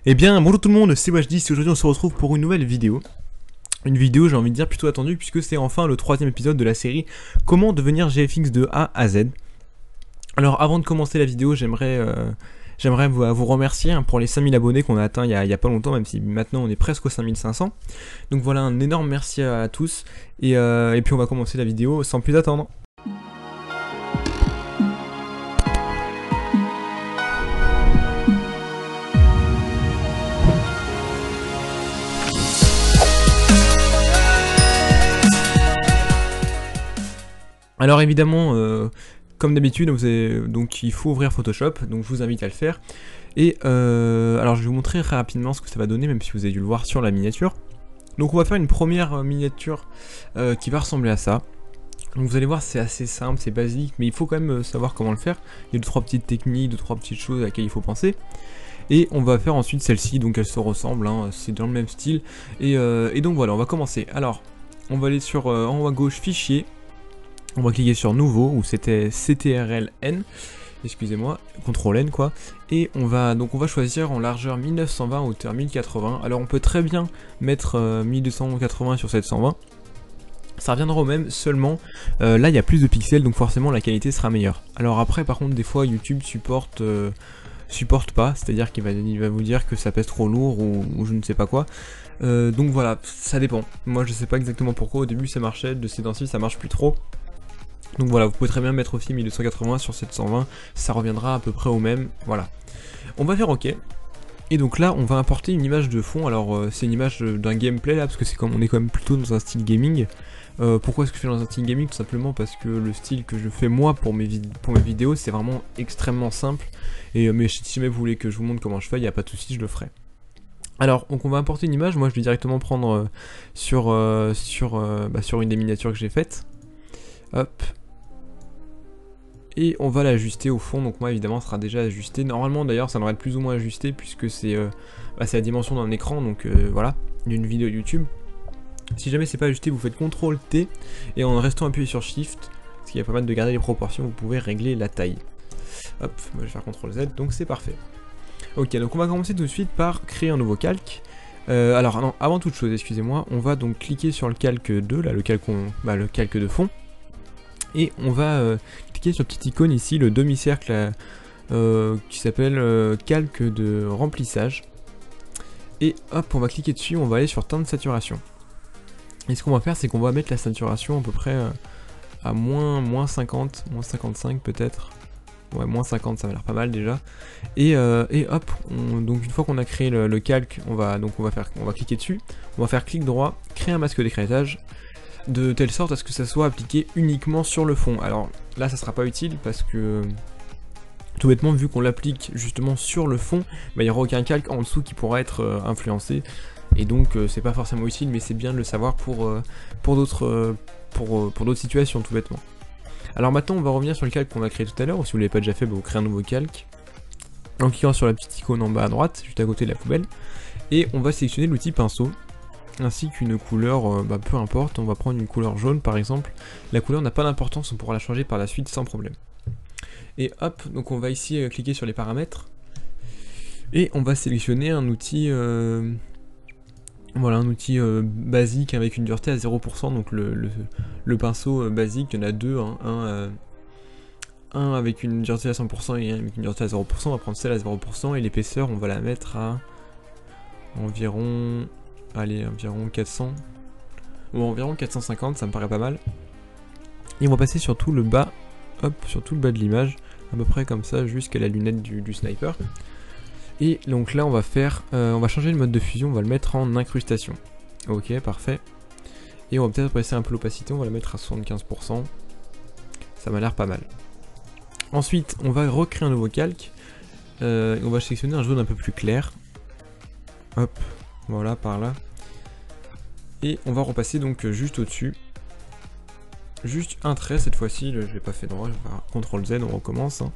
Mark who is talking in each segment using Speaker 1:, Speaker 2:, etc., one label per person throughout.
Speaker 1: Eh bien, bonjour tout le monde, c'est Wajdi, et aujourd'hui on se retrouve pour une nouvelle vidéo. Une vidéo, j'ai envie de dire, plutôt attendue, puisque c'est enfin le troisième épisode de la série Comment devenir GFX de A à Z. Alors, avant de commencer la vidéo, j'aimerais vous remercier pour les 5000 abonnés qu'on a atteints il y a pas longtemps, même si maintenant on est presque aux 5500. Donc voilà, un énorme merci à tous, et puis on va commencer la vidéo sans plus attendre. Alors évidemment, comme d'habitude, donc il faut ouvrir Photoshop, donc je vous invite à le faire. Et alors je vais vous montrer très rapidement ce que ça va donner, même si vous avez dû le voir sur la miniature. Donc on va faire une première miniature qui va ressembler à ça. Donc vous allez voir, c'est assez simple, c'est basique, mais il faut quand même savoir comment le faire. Il y a 2-3 petites techniques, 2-3 petites choses à laquelle il faut penser. Et on va faire ensuite celle-ci, donc elle se ressemble, hein, c'est dans le même style. Et donc voilà, on va commencer. Alors, on va aller sur en haut à gauche, fichier. On va cliquer sur nouveau, ou c'était CTRL-N, excusez-moi, CTRL-N quoi, et on va choisir en largeur 1920, hauteur 1080, alors on peut très bien mettre 1280 sur 720, ça reviendra au même, seulement là il y a plus de pixels, donc forcément la qualité sera meilleure. Alors après par contre des fois YouTube supporte pas, c'est-à-dire qu'il va vous dire que ça pèse trop lourd ou je ne sais pas quoi. Donc voilà, ça dépend, moi je sais pas exactement pourquoi, au début ça marchait, de ces temps-ci ça marche plus trop. Donc voilà, vous pouvez très bien mettre aussi 1280 sur 720, ça reviendra à peu près au même, voilà. On va faire OK. Et donc là, on va importer une image de fond, alors c'est une image d'un gameplay là, parce que on est quand même plutôt dans un style gaming. Pourquoi est-ce que je fais dans un style gaming? Tout simplement parce que le style que je fais moi pour mes vidéos, c'est vraiment extrêmement simple. Et mais si jamais vous voulez que je vous montre comment je fais, il n'y a pas de souci, je le ferai. Alors, donc on va importer une image, moi je vais directement prendre sur une des miniatures que j'ai faites. Hop. Et on va l'ajuster au fond, donc moi évidemment ça sera déjà ajusté. Normalement d'ailleurs ça devrait être plus ou moins ajusté puisque c'est la dimension d'un écran, donc voilà, d'une vidéo YouTube. Si jamais c'est pas ajusté, vous faites CTRL T et en restant appuyé sur Shift, ce qui va permettre de garder les proportions, vous pouvez régler la taille. Hop, moi je vais faire CTRL Z, donc c'est parfait. Ok, donc on va commencer tout de suite par créer un nouveau calque. Alors non, avant toute chose, excusez-moi, on va donc cliquer sur le calque 2, là le calque de fond. Et on va cliquer sur la petite icône ici, le demi-cercle qui s'appelle calque de remplissage. Et hop, on va cliquer dessus, on va aller sur teinte de saturation. Et ce qu'on va faire, c'est qu'on va mettre la saturation à peu près à moins 50, moins 55 peut-être. Ouais, moins 50, ça m'a l'air pas mal déjà. Et hop, donc une fois qu'on a créé le calque, on va cliquer dessus, on va faire clic droit, créer un masque d'écrêtage, de telle sorte à ce que ça soit appliqué uniquement sur le fond. Alors là ça sera pas utile parce que tout bêtement vu qu'on l'applique justement sur le fond, il n'y aura aucun calque en dessous qui pourra être influencé, et donc c'est pas forcément utile, mais c'est bien de le savoir pour d'autres situations tout bêtement. Alors maintenant on va revenir sur le calque qu'on a créé tout à l'heure, ou si vous l'avez pas déjà fait, vous créez un nouveau calque en cliquant sur la petite icône en bas à droite juste à côté de la poubelle, et on va sélectionner l'outil pinceau ainsi qu'une couleur, peu importe, on va prendre une couleur jaune par exemple. La couleur n'a pas d'importance, on pourra la changer par la suite sans problème. Et hop, donc on va ici cliquer sur les paramètres, et on va sélectionner un outil, voilà, un outil basique avec une dureté à 0%, donc le pinceau basique, il y en a deux, hein, un avec une dureté à 100% et un avec une dureté à 0%, on va prendre celle à 0%, et l'épaisseur on va la mettre à environ 400, ou environ 450, ça me paraît pas mal. Et on va passer sur tout le bas, hop, sur tout le bas de l'image, à peu près comme ça, jusqu'à la lunette du sniper. Et donc là on va changer le mode de fusion, on va le mettre en incrustation. Ok, parfait. Et on va peut-être passer un peu l'opacité, on va la mettre à 75%. Ça m'a l'air pas mal. Ensuite, on va recréer un nouveau calque. On va sélectionner un jaune un peu plus clair. Hop. Voilà, par là. Et on va repasser donc juste au-dessus. Juste un trait cette fois-ci, je l'ai pas fait droit, je vais faire CTRL Z, on recommence. Hein.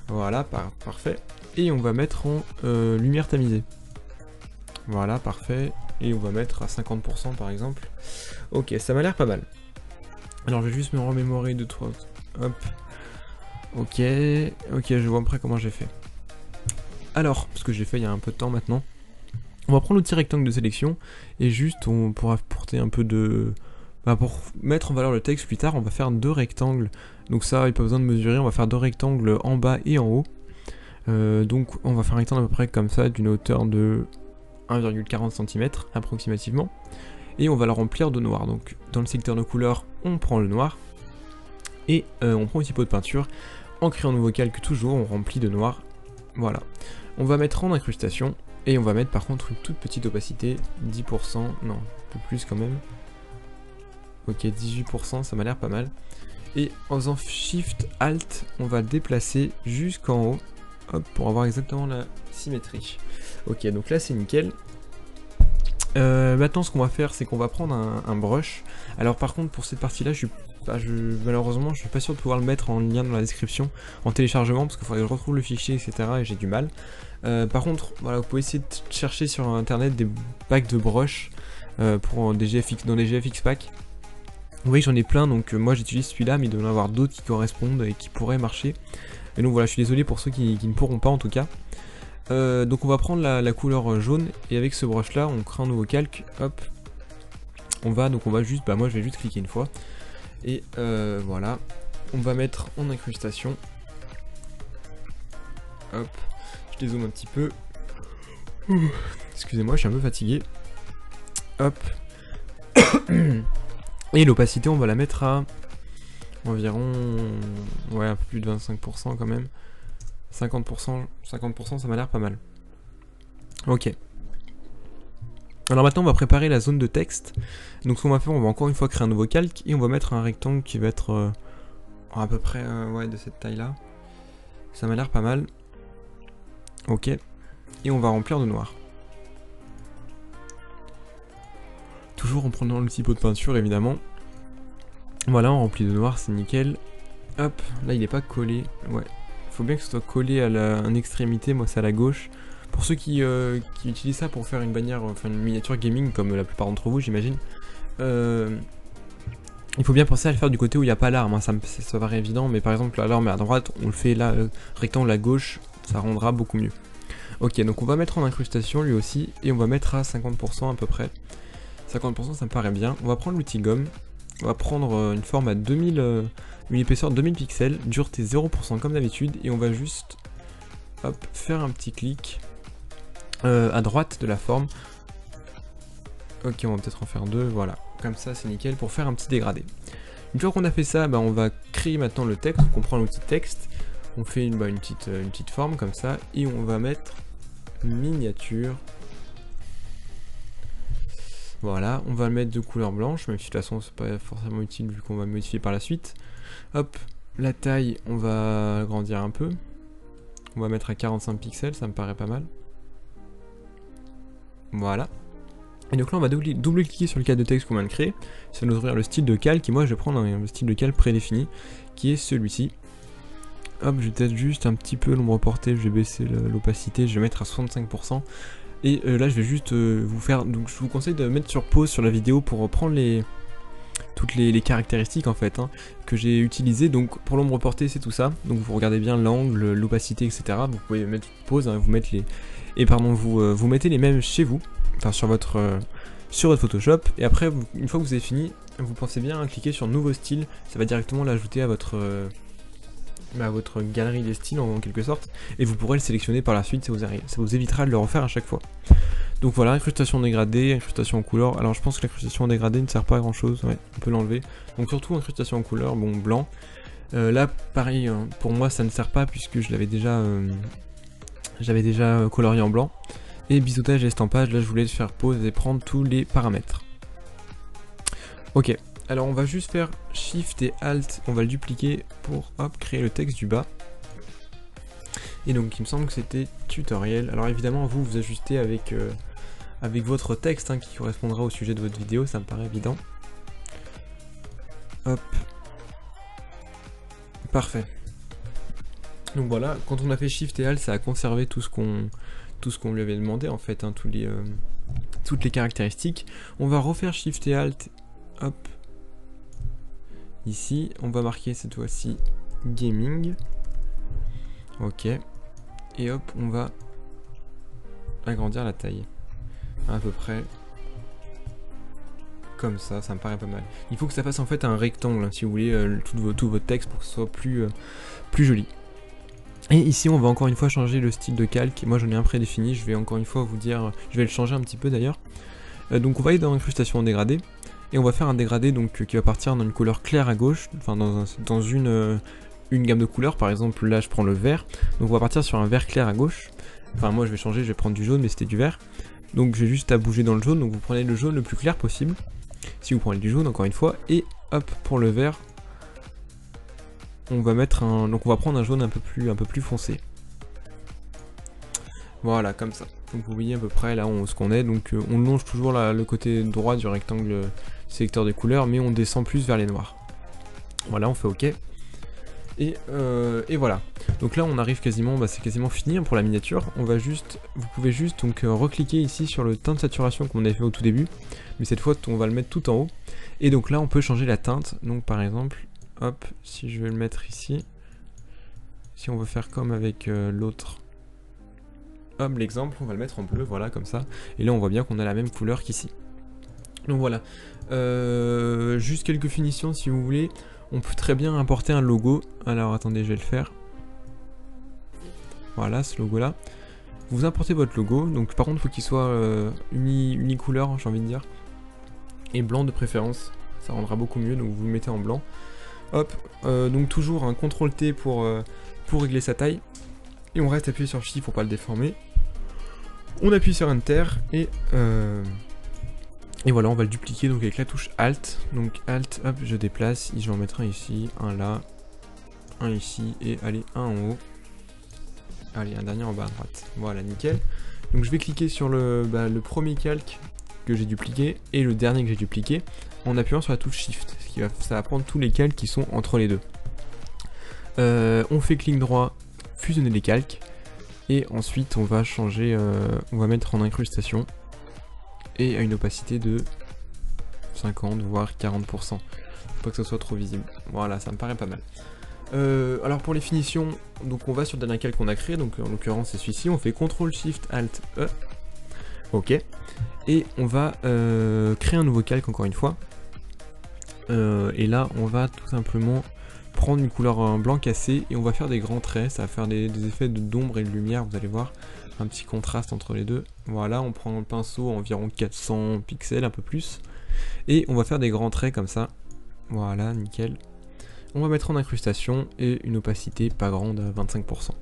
Speaker 1: Voilà, parfait. Et on va mettre en lumière tamisée. Voilà, parfait. Et on va mettre à 50% par exemple. Ok, ça m'a l'air pas mal. Alors je vais juste me remémorer 2-3. Hop. Ok, je vois à peu près comment j'ai fait. Alors, parce que j'ai fait il y a un peu de temps maintenant, on va prendre l'outil rectangle de sélection et juste on pourra apporter un peu de... pour mettre en valeur le texte plus tard, on va faire 2 rectangles. Donc ça, il n'y a pas besoin de mesurer, on va faire 2 rectangles en bas et en haut. Donc on va faire un rectangle à peu près comme ça, d'une hauteur de 1,40 cm approximativement. Et on va le remplir de noir. Donc dans le secteur de couleurs, on prend le noir. Et on prend un petit pot de peinture. En créant un nouveau calque toujours, on remplit de noir. Voilà. On va mettre en incrustation. Et on va mettre par contre une toute petite opacité, 10%, non, un peu plus quand même. Ok, 18%, ça m'a l'air pas mal. Et en faisant Shift Alt, on va déplacer jusqu'en haut, hop, pour avoir exactement la symétrie. Ok, donc là c'est nickel. Maintenant ce qu'on va faire, c'est qu'on va prendre un brush. Alors par contre pour cette partie là, malheureusement je suis pas sûr de pouvoir le mettre en lien dans la description, en téléchargement, parce qu'il faudrait que je retrouve le fichier, etc. et j'ai du mal. Par contre, voilà, vous pouvez essayer de chercher sur internet des packs de brush pour des GFX, dans des GFX packs. Vous voyez, j'en ai plein, donc moi j'utilise celui-là, mais il doit y en avoir d'autres qui correspondent et qui pourraient marcher. Et donc voilà, je suis désolé pour ceux qui ne pourront pas en tout cas. Donc on va prendre la couleur jaune et avec ce brush là on crée un nouveau calque, hop. On va juste, moi je vais juste cliquer une fois. Et voilà, on va mettre en incrustation. Hop, je dézoome un petit peu. Excusez-moi, je suis un peu fatigué. Hop. Et l'opacité on va la mettre à environ, ouais, un peu plus de 25% quand même. 50%, ça m'a l'air pas mal. Ok. Alors maintenant on va préparer la zone de texte. Donc ce qu'on va faire, on va encore une fois créer un nouveau calque et on va mettre un rectangle qui va être à peu près ouais, de cette taille là. Ça m'a l'air pas mal. Ok. Et on va remplir de noir. Toujours en prenant le petit pot de peinture évidemment. Voilà, on remplit de noir, c'est nickel. Hop, là il n'est pas collé. Ouais. Faut bien que ce soit collé à une extrémité, moi c'est à la gauche. Pour ceux qui utilisent ça pour faire une bannière, enfin une miniature gaming comme la plupart d'entre vous j'imagine, il faut bien penser à le faire du côté où il n'y a pas l'arme, hein. Ça paraît évident, mais par exemple l'arme est à droite, on le fait là, rectangle à gauche, ça rendra beaucoup mieux. Ok, donc on va mettre en incrustation lui aussi, et on va mettre à 50% à peu près. 50% ça me paraît bien. On va prendre l'outil gomme, on va prendre une forme à 2000... une épaisseur de 2000 pixels, dureté 0% comme d'habitude, et on va juste hop, faire un petit clic à droite de la forme. Ok, on va peut-être en faire 2, voilà, comme ça c'est nickel pour faire un petit dégradé. Une fois qu'on a fait ça, on va créer maintenant le texte, donc on prend l'outil texte, on fait une petite forme comme ça, et on va mettre miniature. Voilà, on va le mettre de couleur blanche, même si de toute façon c'est pas forcément utile vu qu'on va modifier par la suite. Hop, la taille, on va agrandir un peu. On va mettre à 45 pixels, ça me paraît pas mal. Voilà. Et donc là on va double-cliquer sur le cadre de texte qu'on vient de créer. Ça va nous ouvrir le style de calque, et moi je vais prendre un style de calque prédéfini, qui est celui-ci. Hop, je vais peut-être juste un petit peu l'ombre portée, je vais baisser l'opacité, je vais mettre à 65%. Et là je vais juste vous faire, donc je vous conseille de mettre sur pause sur la vidéo pour reprendre toutes les caractéristiques en fait que j'ai utilisées. Donc pour l'ombre portée c'est tout ça, donc vous regardez bien l'angle, l'opacité, etc. Vous pouvez mettre pause, vous mettre vous mettez les mêmes chez vous, enfin sur votre Photoshop, et après une fois que vous avez fini, vous pensez bien à cliquer sur nouveau style, ça va directement l'ajouter à votre galerie des styles en quelque sorte, et vous pourrez le sélectionner par la suite, ça vous évitera de le refaire à chaque fois. Donc voilà, incrustation dégradée, incrustation en couleur. Alors je pense que l'incrustation en dégradé ne sert pas à grand chose, ouais, on peut l'enlever. Donc surtout incrustation en couleur, bon, blanc. Là pareil, pour moi ça ne sert pas puisque j'avais déjà colorié en blanc. Et biseautage et estampage, là je voulais faire pause et prendre tous les paramètres. Ok, alors on va juste faire Shift et Alt, on va le dupliquer pour hop, créer le texte du bas. Et donc il me semble que c'était tutoriel. Alors évidemment vous ajustez avec votre texte qui correspondra au sujet de votre vidéo, ça me paraît évident. Hop. Parfait. Donc voilà, quand on a fait Shift et Alt, ça a conservé tout ce qu'on lui avait demandé en fait, toutes les caractéristiques. On va refaire Shift et Alt, hop. Ici, on va marquer cette fois-ci Gaming. Ok. Et hop, on va agrandir la taille. À peu près comme ça me paraît pas mal. Il faut que ça fasse en fait un rectangle, hein, si vous voulez, tout votre texte pour que ce soit plus joli. Et ici on va encore une fois changer le style de calque. Moi j'en ai un prédéfini, je vais encore une fois vous dire, je vais le changer un petit peu d'ailleurs. Donc on va aller dans incrustation en dégradé. Et on va faire un dégradé donc qui va partir dans une couleur claire à gauche, enfin dans une gamme de couleurs. Par exemple là je prends le vert, donc on va partir sur un vert clair à gauche. Enfin moi je vais changer, je vais prendre du jaune mais c'était du vert. Donc j'ai juste à bouger dans le jaune, donc vous prenez le jaune le plus clair possible. Si vous prenez du jaune encore une fois, et hop pour le vert, on va mettre donc on va prendre un jaune un peu plus foncé. Voilà comme ça. Donc vous voyez à peu près là ce qu'on est, donc on longe toujours le côté droit du rectangle sélecteur des couleurs, mais on descend plus vers les noirs. Voilà, on fait OK. Et voilà. Donc là on arrive quasiment, c'est quasiment fini pour la miniature. Vous pouvez juste donc recliquer ici sur le teint de saturation qu'on avait fait au tout début, mais cette fois on va le mettre tout en haut. Et donc là on peut changer la teinte. Donc par exemple, hop, si je vais le mettre ici, si on veut faire comme avec l'autre. Hop, l'exemple, on va le mettre en bleu, voilà, comme ça. Et là, on voit bien qu'on a la même couleur qu'ici. Donc voilà. Juste quelques finitions, si vous voulez. On peut très bien importer un logo. Alors, attendez, je vais le faire. Voilà, ce logo-là. Vous importez votre logo. Donc, par contre, il faut qu'il soit unicouleur, j'ai envie de dire. Et blanc de préférence. Ça rendra beaucoup mieux, donc vous le mettez en blanc. Hop, donc toujours un CTRL-T pour régler sa taille. Et on reste appuyé sur Shift pour pas le déformer. On appuie sur Enter et voilà, on va le dupliquer donc avec la touche Alt. Donc Alt, hop, je déplace, je vais en mettre un ici, un là, un ici et allez, un en haut. Allez, un dernier en bas à droite. Voilà, nickel. Donc je vais cliquer sur le premier calque que j'ai dupliqué et le dernier que j'ai dupliqué en appuyant sur la touche Shift. Ça va prendre tous les calques qui sont entre les deux. On fait clic droit, fusionner les calques. Et ensuite on va changer, on va mettre en incrustation et à une opacité de 50 voire 40%. Faut pas que ça soit trop visible. Voilà, ça me paraît pas mal. Alors pour les finitions, donc on va sur le dernier calque qu'on a créé, donc en l'occurrence c'est celui-ci, on fait CTRL SHIFT ALT E. Ok. Et on va créer un nouveau calque encore une fois. Et là on va tout simplement prendre une couleur blanc cassé et on va faire des grands traits, ça va faire des effets d'ombre et de lumière, vous allez voir, un petit contraste entre les deux. Voilà, on prend le pinceau environ 400 pixels, un peu plus, et on va faire des grands traits comme ça. Voilà, nickel. On va mettre en incrustation et une opacité pas grande à 25%.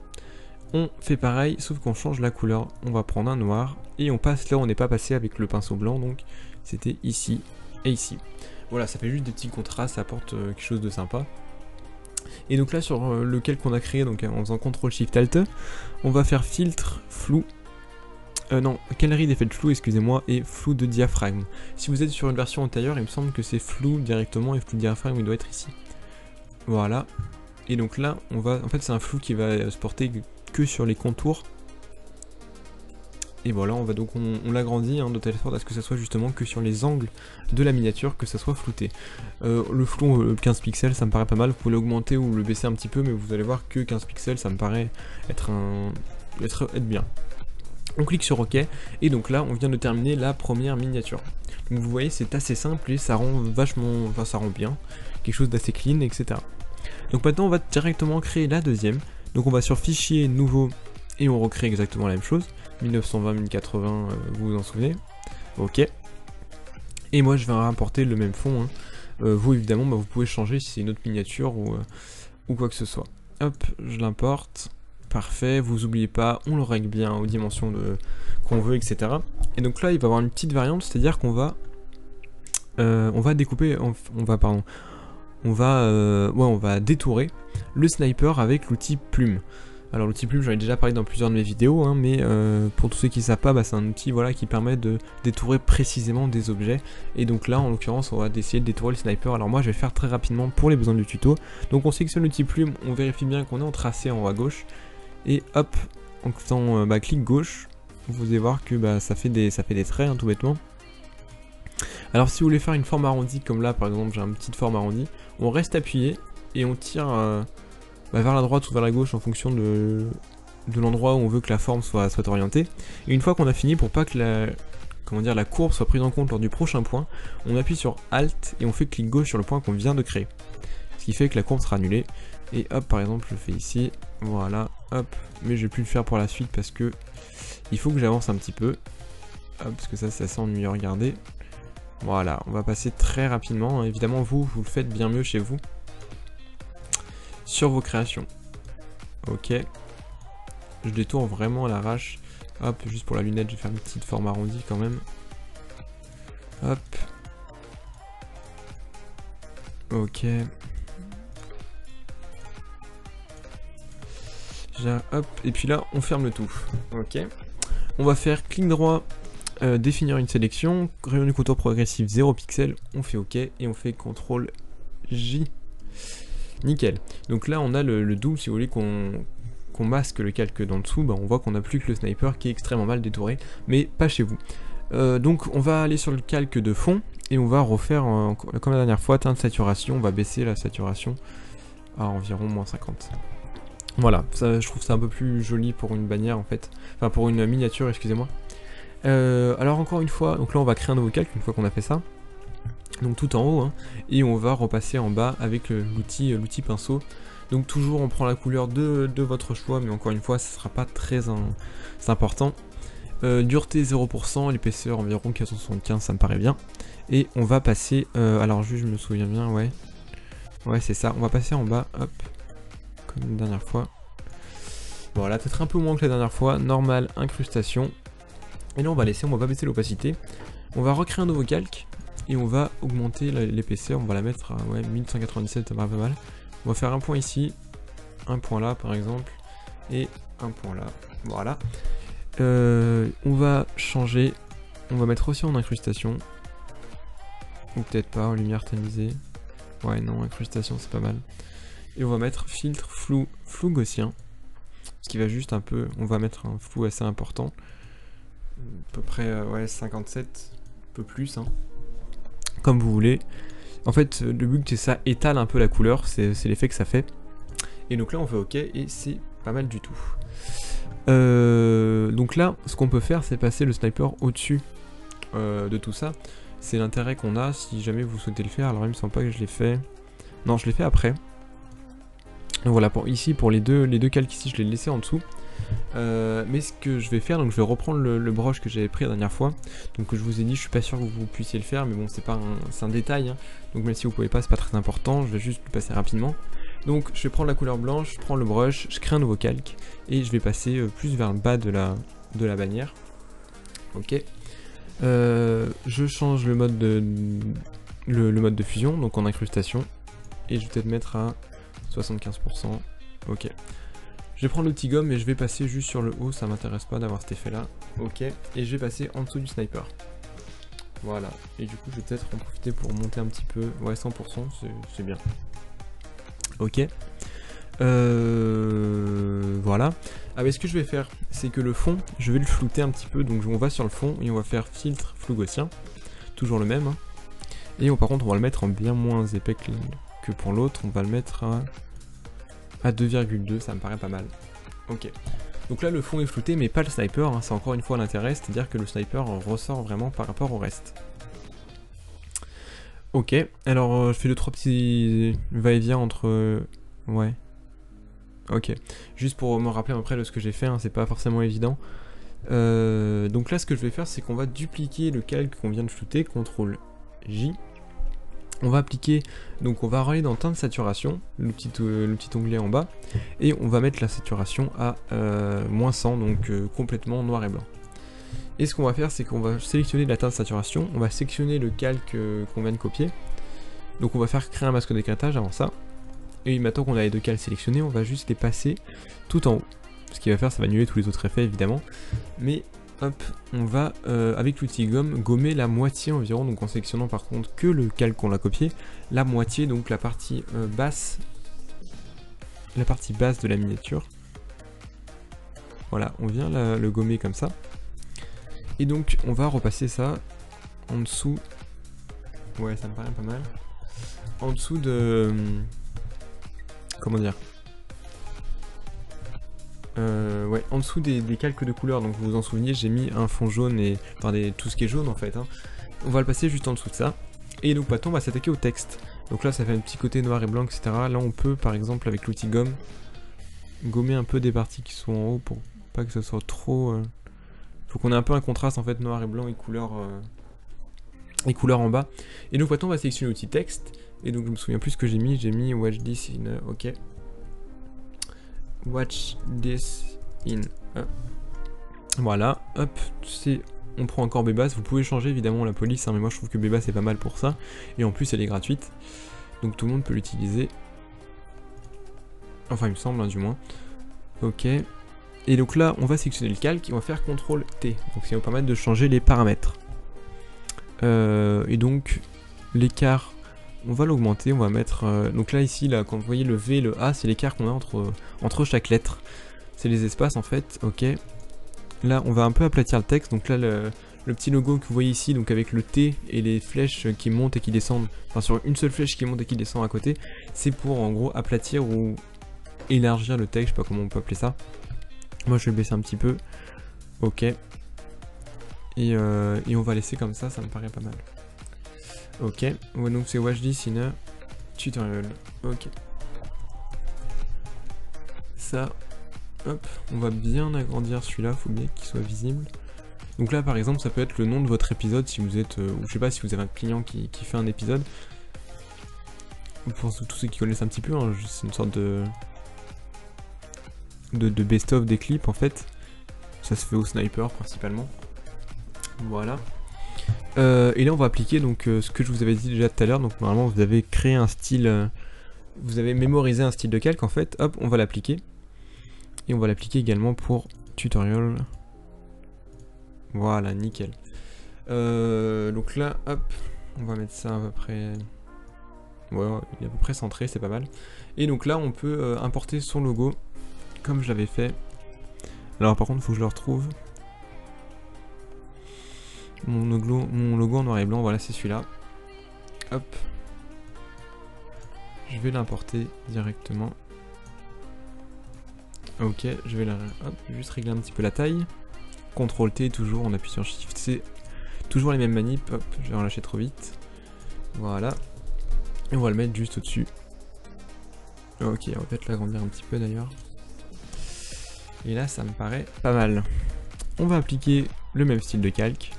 Speaker 1: On fait pareil, sauf qu'on change la couleur, on va prendre un noir et on passe là où on n'est pas passé avec le pinceau blanc, donc c'était ici et ici. Voilà, ça fait juste des petits contrastes, ça apporte quelque chose de sympa. Et donc là sur lequel qu'on a créé, donc en faisant CTRL SHIFT ALT, on va faire filtre, flou, non, galerie d'effet de flou, excusez-moi, et flou de diaphragme. Si vous êtes sur une version antérieure, il me semble que c'est flou directement et flou de diaphragme il doit être ici. Voilà. Et donc là, on va, en fait c'est un flou qui va se porter que sur les contours. Et voilà, on va donc on l'agrandit de telle sorte à ce que ça soit justement que sur les angles de la miniature que ça soit flouté. Le flou 15 pixels ça me paraît pas mal, vous pouvez l'augmenter ou le baisser un petit peu, mais vous allez voir que 15 pixels ça me paraît être bien. On clique sur OK et donc là on vient de terminer la première miniature. Donc vous voyez c'est assez simple et ça rend vachement, enfin ça rend bien, quelque chose d'assez clean, etc. Donc maintenant on va directement créer la deuxième. Donc on va sur fichier nouveau et on recrée exactement la même chose. 1920-1080, vous vous en souvenez. Ok. Et moi je vais importer le même fond. Vous évidemment vous pouvez changer si c'est une autre miniature ou quoi que ce soit. Hop, je l'importe. Parfait, vous oubliez pas, on le règle bien aux dimensions qu'on veut, etc. Et donc là il va y avoir une petite variante, c'est-à-dire qu'on va découper, on va détourer le sniper avec l'outil plume. Alors l'outil plume, j'en ai déjà parlé dans plusieurs de mes vidéos, mais pour tous ceux qui ne savent pas, c'est un outil qui permet de détourer précisément des objets. Et donc là, en l'occurrence, on va essayer de détourer le sniper. Alors moi, je vais faire très rapidement pour les besoins du tuto. Donc on sélectionne l'outil plume, on vérifie bien qu'on est en tracé en haut à gauche. Et hop, en faisant clic gauche, vous allez voir que ça fait des traits, tout bêtement. Alors si vous voulez faire une forme arrondie, comme là par exemple, j'ai une petite forme arrondie, on reste appuyé et on tire... vers la droite ou vers la gauche en fonction de de l'endroit où on veut que la forme soit orientée. Et une fois qu'on a fini, pour pas que la courbe soit prise en compte lors du prochain point, on appuie sur Alt et on fait clic gauche sur le point qu'on vient de créer. Ce qui fait que la courbe sera annulée. Et hop, par exemple, je le fais ici, voilà, hop. Mais je vais plus le faire pour la suite parce que il faut que j'avance un petit peu. Hop, parce que ça c'est assez ennuyeux à regarder. Voilà, on va passer très rapidement. Évidemment, vous le faites bien mieux chez vous. Sur vos créations. Ok. Je détourne vraiment à l'arrache. Hop, juste pour la lunette, je vais faire une petite forme arrondie quand même. Hop. Ok. Hop, et puis là, on ferme le tout. Ok. On va faire clic droit, définir une sélection, rayon du contour progressif 0 pixels, on fait OK, et on fait CTRL J. Nickel. Donc là, on a le double, si vous voulez qu'on masque le calque d'en dessous, bah, on voit qu'on n'a plus que le sniper qui est extrêmement mal détouré, mais pas chez vous. Donc on va aller sur le calque de fond, et on va refaire, comme la dernière fois, teinte de saturation, on va baisser la saturation à environ -50. Voilà, ça, je trouve ça un peu plus joli pour une bannière en fait, enfin pour une miniature, excusez-moi. Alors encore une fois, donc là on va créer un nouveau calque une fois qu'on a fait ça, donc tout en haut, hein, et on va repasser en bas avec l'outil pinceau. Donc toujours on prend la couleur de votre choix, mais encore une fois ce sera pas très important. Dureté 0%, l'épaisseur environ 475, ça me paraît bien. Et on va passer, alors juste je me souviens bien, ouais c'est ça, on va passer en bas, hop. Comme la dernière fois. Voilà, peut-être un peu moins que la dernière fois. Normal, incrustation. Et là, on va baisser l'opacité. On va recréer un nouveau calque. Et on va augmenter l'épaisseur. On va la mettre à 1197, ça va pas mal. On va faire un point ici. Un point là, par exemple. Et un point là. Voilà. On va changer. On va mettre aussi en incrustation. Ou peut-être pas, en lumière tamisée. Ouais, non, incrustation, c'est pas mal. Et on va mettre filtre flou gaussien, ce qui va juste un peu, on va mettre un flou assez important, à peu près ouais 57, un peu plus, hein. Comme vous voulez. En fait le but c'est ça étale un peu la couleur, c'est l'effet que ça fait. Et donc là on fait OK et c'est pas mal du tout. Donc là ce qu'on peut faire c'est passer le sniper au-dessus de tout ça. C'est l'intérêt qu'on a si jamais vous souhaitez le faire. Alors il me semble pas que je l'ai fait. Non, je l'ai fait après. Donc voilà, ici pour les deux calques ici, je l'ai laissé en dessous. Mais ce que je vais faire, donc je vais reprendre le brush que j'avais pris la dernière fois. Donc je vous ai dit, je suis pas sûr que vous puissiez le faire, mais bon, c'est un détail. Hein. Donc même si vous pouvez pas, c'est pas très important. Je vais juste le passer rapidement. Donc je vais prendre la couleur blanche, je prends le brush, je crée un nouveau calque et je vais passer plus vers le bas de la bannière. Ok. Je change le mode de fusion, donc en incrustation, et je vais peut-être mettre à 75%, ok. Je vais prendre l'outil gomme et je vais passer juste sur le haut, ça m'intéresse pas d'avoir cet effet là, ok. Et je vais passer en dessous du sniper. Voilà, et du coup je vais peut-être en profiter pour monter un petit peu, ouais 100%, c'est bien. Ok. Voilà. Ah mais ce que je vais faire, c'est que le fond, je vais le flouter un petit peu, donc on va sur le fond et on va faire filtre flou gaussien, toujours le même. Hein. Et par contre on va le mettre en bien moins épais que pour l'autre, on va le mettre à 2,2, ça me paraît pas mal. Ok. Donc là le fond est flouté mais pas le sniper, hein, c'est encore une fois l'intérêt, c'est-à-dire que le sniper ressort vraiment par rapport au reste. Ok, alors je fais 2-3 petits va-et-vient entre... ouais. Ok, juste pour me rappeler après de ce que j'ai fait, hein, c'est pas forcément évident. Donc là ce que je vais faire c'est qu'on va dupliquer le calque qu'on vient de flouter, CTRL J. On va appliquer, donc on va aller dans teinte de saturation, le petit onglet en bas, et on va mettre la saturation à -100, donc complètement noir et blanc. Et ce qu'on va faire, c'est qu'on va sélectionner la teinte de saturation, on va sélectionner le calque qu'on vient de copier, donc on va faire créer un masque d'écrêtage avant ça, et maintenant qu'on a les deux calques sélectionnés, on va juste les passer tout en haut. Ce qu'il va faire, ça va annuler tous les autres effets évidemment, mais hop, on va, avec l'outil gomme, gommer la moitié environ, donc en sélectionnant par contre que le calque qu'on a copié, la moitié, donc la partie basse de la miniature. Voilà, on vient le gommer comme ça. Et donc on va repasser ça en dessous, ouais ça me paraît pas mal, en dessous de, comment dire, Ouais, en dessous des calques de couleurs, donc vous vous en souvenez, j'ai mis un fond jaune et... Enfin, tout ce qui est jaune en fait, hein. On va le passer juste en dessous de ça. Et donc maintenant on va s'attaquer au texte. Donc là ça fait un petit côté noir et blanc, etc. Là on peut par exemple avec l'outil gomme, gommer un peu des parties qui sont en haut pour pas que ce soit trop... Faut qu'on ait un peu un contraste en fait noir et blanc et couleur en bas. Et donc maintenant on va sélectionner l'outil texte. Et donc je me souviens plus ce que j'ai mis watch this in... ok. Watch this in... voilà, hop, on prend encore Bebas, vous pouvez changer évidemment la police, hein, mais moi je trouve que Bebas c'est pas mal pour ça, et en plus elle est gratuite, donc tout le monde peut l'utiliser, enfin il me semble, hein, du moins. Ok, et donc là on va sélectionner le calque, et on va faire CTRL T, donc ça va nous permettre de changer les paramètres. Et donc l'écart, on va l'augmenter, on va mettre, donc là ici, là, quand vous voyez le V et le A, c'est l'écart qu'on a entre chaque lettre, c'est les espaces en fait, ok. Là, on va un peu aplatir le texte, donc là, le petit logo que vous voyez ici, donc avec le T et les flèches qui montent et qui descendent, enfin sur une seule flèche qui monte et qui descend à côté, c'est pour en gros aplatir ou élargir le texte, je sais pas comment on peut appeler ça. Moi, je vais le baisser un petit peu, ok. Et on va laisser comme ça me paraît pas mal. Ok, ouais, donc c'est watch this in a tutorial, ok. Ça... Hop, on va bien agrandir celui-là, faut bien qu'il soit visible. Donc là par exemple ça peut être le nom de votre épisode si vous êtes, ou je sais pas si vous avez un client qui fait un épisode. Pour tous ceux qui connaissent un petit peu, hein, c'est une sorte de best-of des clips en fait. Ça se fait au sniper principalement. Voilà. Et là on va appliquer donc ce que je vous avais dit déjà tout à l'heure, donc normalement vous avez créé un style, vous avez mémorisé un style de calque en fait, hop on va l'appliquer. Et on va l'appliquer également pour tutorial. Voilà, nickel. Donc là, hop, on va mettre ça à peu près... Ouais, il est à peu près centré, c'est pas mal. Et donc là, on peut importer son logo, comme je l'avais fait. Alors par contre, il faut que je le retrouve. Mon logo en noir et blanc, voilà, c'est celui-là. Hop. Je vais l'importer directement. Ok, je vais juste régler un petit peu la taille. CTRL T toujours, on appuie sur Shift C. Toujours les mêmes manips, hop, je vais relâcher trop vite. Voilà. Et on va le mettre juste au-dessus. Ok, on va peut-être l'agrandir un petit peu d'ailleurs. Et là, ça me paraît pas mal. On va appliquer le même style de calque.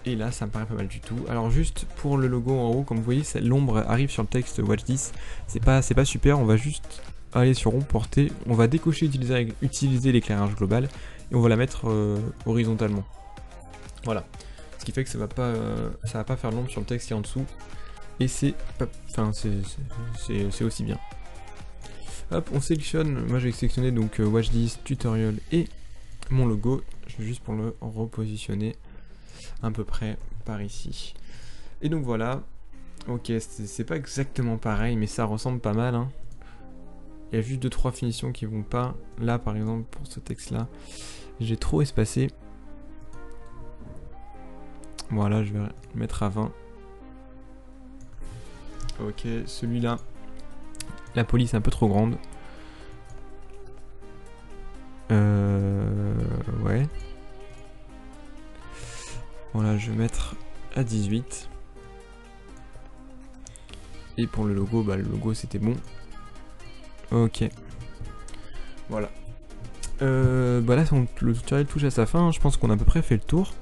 Speaker 1: Et là, ça me paraît pas mal du tout. Alors juste pour le logo en haut, comme vous voyez, l'ombre arrive sur le texte Watch This. C'est pas super, on va juste... aller sur rond porté, on va décocher utiliser l'éclairage global et on va la mettre horizontalement. Voilà. Ce qui fait que ça va pas faire l'ombre sur le texte qui est en dessous. Et c'est aussi bien. Hop, on sélectionne, moi j'ai sélectionné donc Watch This, Tutorial et mon logo. Je vais juste pour le repositionner à peu près par ici. Et donc voilà. Ok, c'est pas exactement pareil, mais ça ressemble pas mal, hein. Il y a juste 2-3 finitions qui vont pas. Là par exemple pour ce texte là, j'ai trop espacé. Voilà, je vais le mettre à 20. Ok, celui-là, la police est un peu trop grande. Ouais. Voilà, je vais mettre à 18. Et pour le logo, bah le logo c'était bon. Ok. Voilà. Bah là, le tutoriel touche à sa fin. Je pense qu'on a à peu près fait le tour.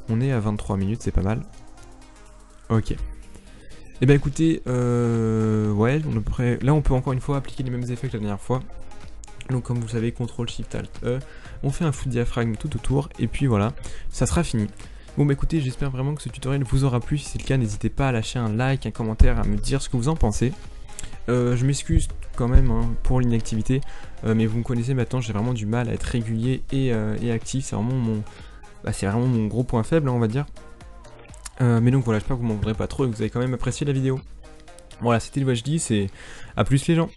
Speaker 1: On est à 23 minutes, c'est pas mal. Ok. Et bah écoutez, ouais, on est à peu près... Là, on peut encore une fois appliquer les mêmes effets que la dernière fois. Donc comme vous savez, CTRL SHIFT ALT E. On fait un flou de diaphragme tout autour. Et puis voilà, ça sera fini. Bon bah écoutez, j'espère vraiment que ce tutoriel vous aura plu. Si c'est le cas, n'hésitez pas à lâcher un like, un commentaire, à me dire ce que vous en pensez. Je m'excuse quand même hein, pour l'inactivité, mais vous me connaissez maintenant, j'ai vraiment du mal à être régulier et actif, c'est vraiment mon gros point faible, hein, on va dire. Mais donc voilà, j'espère que vous m'en voudrez pas trop et que vous avez quand même apprécié la vidéo. Voilà, c'était le Watch This et à plus les gens.